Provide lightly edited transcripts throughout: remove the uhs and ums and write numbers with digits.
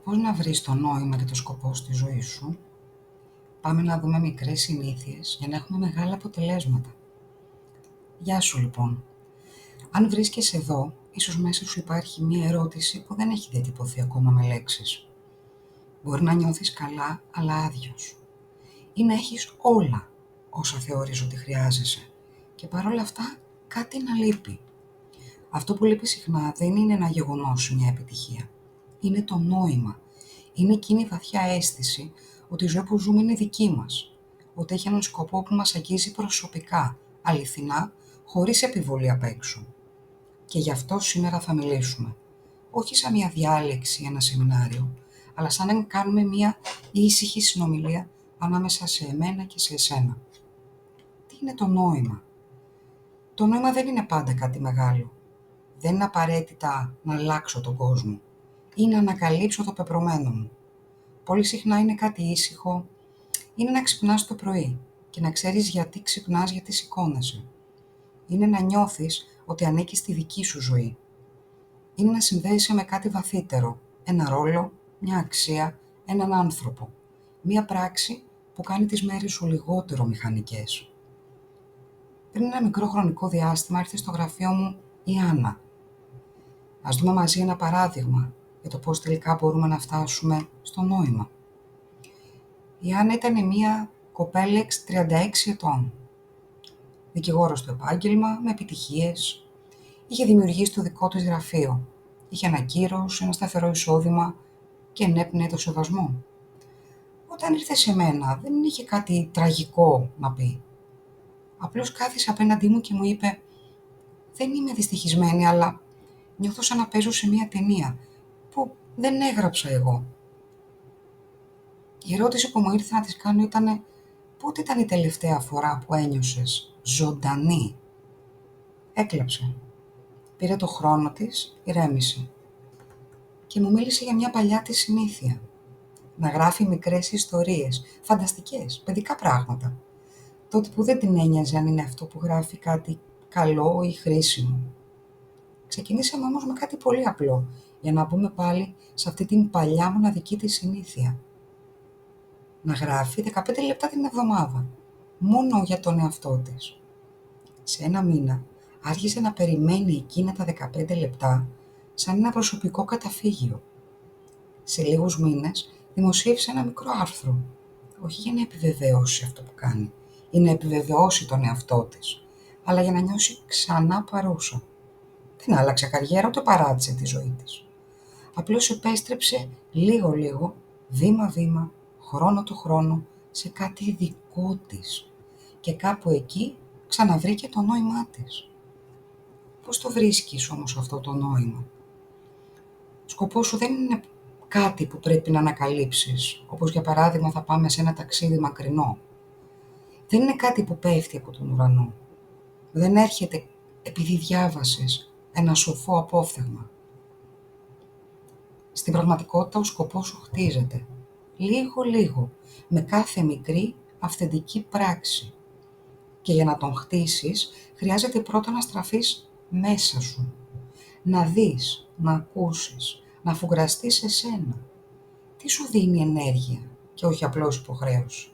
Πώς να βρεις το νόημα και το σκοπό στη ζωή σου? Πάμε να δούμε μικρές συνήθειες για να έχουμε μεγάλα αποτελέσματα. Γεια σου λοιπόν. Αν βρίσκεσαι εδώ, ίσως μέσα σου υπάρχει μία ερώτηση που δεν έχει διατυπωθεί ακόμα με λέξεις. Μπορεί να νιώθεις καλά, αλλά άδειος. Ή να έχεις όλα όσα θεωρείς ότι χρειάζεσαι. Και παρόλα αυτά κάτι να λείπει. Αυτό που λείπει συχνά δεν είναι ένα γεγονός ή μια επιτυχία. Είναι το νόημα. Είναι εκείνη η βαθιά αίσθηση ότι η ζωή που ζούμε είναι δική μας. Ότι έχει έναν σκοπό που μας αγγίζει προσωπικά, αληθινά, χωρίς επιβολή απ' έξω. Και γι' αυτό σήμερα θα μιλήσουμε. Όχι σαν μια διάλεξη ή ένα σεμινάριο, αλλά σαν να κάνουμε μια ήσυχη συνομιλία ανάμεσα σε εμένα και σε εσένα. Τι είναι το νόημα? Το νόημα δεν είναι πάντα κάτι μεγάλο. Δεν είναι απαραίτητα να αλλάξω τον κόσμο ή να ανακαλύψω το πεπρωμένο μου. Πολύ συχνά είναι κάτι ήσυχο, είναι να ξυπνάς το πρωί και να ξέρεις γιατί ξυπνάς, γιατί σηκώνεσαι. Είναι να νιώθεις ότι ανήκεις στη δική σου ζωή. Είναι να συνδέεσαι με κάτι βαθύτερο, ένα ρόλο, μια αξία, έναν άνθρωπο. Μια πράξη που κάνει τις μέρες σου λιγότερο μηχανικές. Πριν ένα μικρό χρονικό διάστημα ήρθε στο γραφείο μου η Άννα. Ας δούμε μαζί ένα παράδειγμα για το πώς τελικά μπορούμε να φτάσουμε στο νόημα. Η Άννα ήταν μια κοπέλα 36 ετών. Δικηγόρος στο επάγγελμα, με επιτυχίες. Είχε δημιουργήσει το δικό της γραφείο. Είχε ένα κύρος, ένα σταθερό εισόδημα και ενέπνεε το σεβασμό. Όταν ήρθε σε μένα, δεν είχε κάτι τραγικό να πει. Απλώς κάθισε απέναντί μου και μου είπε «Δεν είμαι δυστυχισμένη, αλλά νιώθω σαν να παίζω σε μια ταινία που δεν έγραψα εγώ». Η ερώτηση που μου ήρθε να της κάνω ήταν «Πότε ήταν η τελευταία φορά που ένιωσες ζωντανή?» Έκλαψε. Πήρε το χρόνο της, ηρέμησε. Και μου μίλησε για μια παλιά της συνήθεια. Να γράφει μικρές ιστορίες, φανταστικές, παιδικά πράγματα. Τότε που δεν την ένοιαζε αν είναι αυτό που γράφει κάτι καλό ή χρήσιμο. Ξεκινήσαμε όμως με κάτι πολύ απλό, για να μπούμε πάλι σε αυτή την παλιά μοναδική της συνήθεια. Να γράφει 15 λεπτά την εβδομάδα, μόνο για τον εαυτό της. Σε ένα μήνα άρχισε να περιμένει εκείνα τα 15 λεπτά σαν ένα προσωπικό καταφύγιο. Σε λίγους μήνες δημοσίευσε ένα μικρό άρθρο, όχι για να επιβεβαιώσει αυτό που κάνει ή να επιβεβαιώσει τον εαυτό της, αλλά για να νιώσει ξανά παρούσα. Δεν άλλαξε καριέρα, ούτε παράτησε τη ζωή της. Απλώς επέστρεψε λίγο-λίγο, βήμα-βήμα, χρόνο το χρόνο, σε κάτι δικό της. Και κάπου εκεί ξαναβρήκε το νόημά της. Πώς το βρίσκεις όμως αυτό το νόημα? Ο σκοπός σου δεν είναι κάτι που πρέπει να ανακαλύψεις, όπως για παράδειγμα θα πάμε σε ένα ταξίδι μακρινό. Δεν είναι κάτι που πέφτει από τον ουρανό. Δεν έρχεται επειδή διάβασες ένα σοφό απόφθεγμα. Στην πραγματικότητα ο σκοπός σου χτίζεται, λίγο-λίγο, με κάθε μικρή αυθεντική πράξη. Και για να τον χτίσεις, χρειάζεται πρώτα να στραφείς μέσα σου. Να δεις, να ακούσεις, να αφουγκραστείς εσένα. Τι σου δίνει ενέργεια και όχι απλώς υποχρέωση?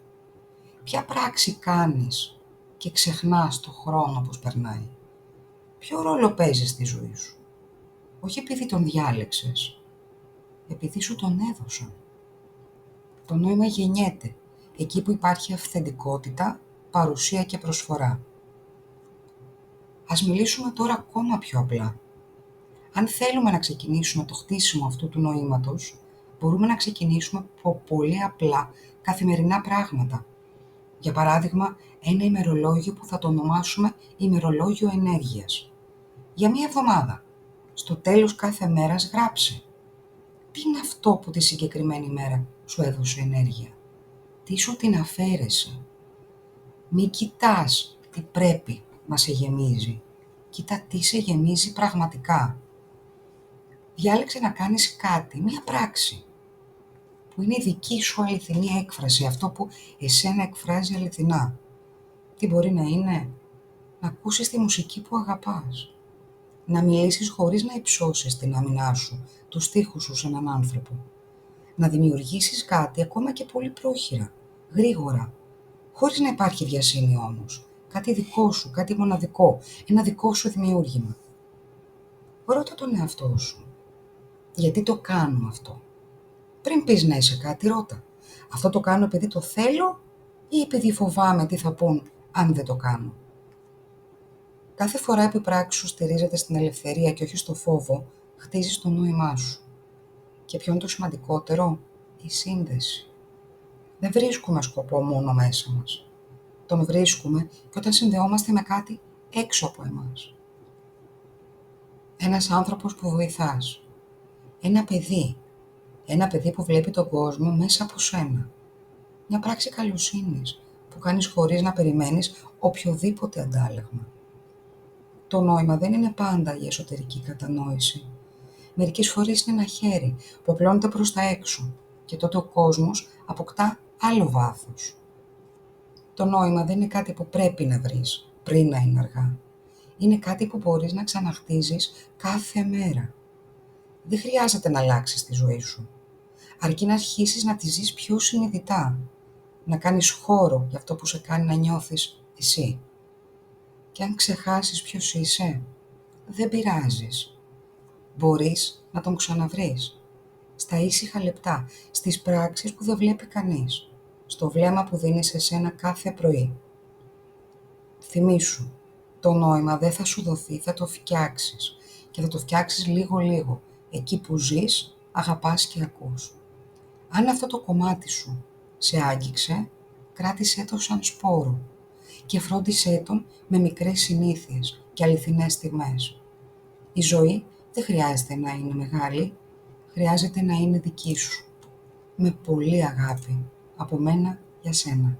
Ποια πράξη κάνεις και ξεχνάς το χρόνο πως περνάει? Ποιο ρόλο παίζεις στη ζωή σου? Όχι επειδή τον διάλεξες, επειδή σου τον έδωσαν. Το νόημα γεννιέται εκεί που υπάρχει αυθεντικότητα, παρουσία και προσφορά. Ας μιλήσουμε τώρα ακόμα πιο απλά. Αν θέλουμε να ξεκινήσουμε το χτίσιμο αυτού του νοήματος, μπορούμε να ξεκινήσουμε από πολύ απλά καθημερινά πράγματα. Για παράδειγμα, ένα ημερολόγιο που θα το ονομάσουμε ημερολόγιο ενέργειας. Για μία εβδομάδα. Στο τέλος κάθε μέρας γράψε. Τι είναι αυτό που τη συγκεκριμένη μέρα σου έδωσε ενέργεια? Τι σου την αφαίρεσε? Μη κοιτάς τι πρέπει να σε γεμίζει. Κοίτα τι σε γεμίζει πραγματικά. Διάλεξε να κάνεις κάτι, μία πράξη, που είναι η δική σου αληθινή έκφραση, αυτό που εσένα εκφράζει αληθινά. Τι μπορεί να είναι? Να ακούσεις τη μουσική που αγαπάς. Να μιλήσεις χωρίς να υψώσεις την άμυνά σου, τους στίχους σου σε έναν άνθρωπο. Να δημιουργήσεις κάτι ακόμα και πολύ πρόχειρα, γρήγορα, χωρίς να υπάρχει βιασύνη όμως. Κάτι δικό σου, κάτι μοναδικό, ένα δικό σου δημιούργημα. Ρώτα τον εαυτό σου. Γιατί το κάνω αυτό? Πριν πεις ναι σε κάτι, ρώτα. Αυτό το κάνω επειδή το θέλω ή επειδή φοβάμαι τι θα πούν αν δεν το κάνω? Κάθε φορά που η πράξη σου στηρίζεται στην ελευθερία και όχι στο φόβο, χτίζεις το νόημά σου. Και ποιο είναι το σημαντικότερο? Η σύνδεση. Δεν βρίσκουμε σκοπό μόνο μέσα μας. Τον βρίσκουμε και όταν συνδεόμαστε με κάτι έξω από εμάς. Ένας άνθρωπος που βοηθάς. Ένα παιδί. Ένα παιδί που βλέπει τον κόσμο μέσα από σένα. Μια πράξη καλοσύνης που κάνεις χωρίς να περιμένεις οποιοδήποτε αντάλλαγμα. Το νόημα δεν είναι πάντα η εσωτερική κατανόηση. Μερικές φορές είναι ένα χέρι που απλώνεται προς τα έξω και τότε ο κόσμος αποκτά άλλο βάθος. Το νόημα δεν είναι κάτι που πρέπει να βρεις πριν να είναι αργά. Είναι κάτι που μπορείς να ξαναχτίζεις κάθε μέρα. Δεν χρειάζεται να αλλάξεις τη ζωή σου. Αρκεί να αρχίσεις να τη ζεις πιο συνειδητά. Να κάνεις χώρο για αυτό που σε κάνει να νιώθεις εσύ. Και αν ξεχάσεις ποιος είσαι, δεν πειράζεις. Μπορείς να τον ξαναβρεις. Στα ήσυχα λεπτά, στις πράξεις που δεν βλέπει κανείς. Στο βλέμμα που δίνεις σε σένα κάθε πρωί. Θυμήσου, το νόημα δεν θα σου δοθεί, θα το φτιάξεις. Και θα το φτιάξεις λίγο-λίγο. Εκεί που ζεις, αγαπάς και ακούς. Αν αυτό το κομμάτι σου σε άγγιξε, κράτησέ το σαν σπόρο και φρόντισέ τον με μικρές συνήθειες και αληθινές στιγμές. Η ζωή δεν χρειάζεται να είναι μεγάλη, χρειάζεται να είναι δική σου. Με πολύ αγάπη, από μένα για σένα.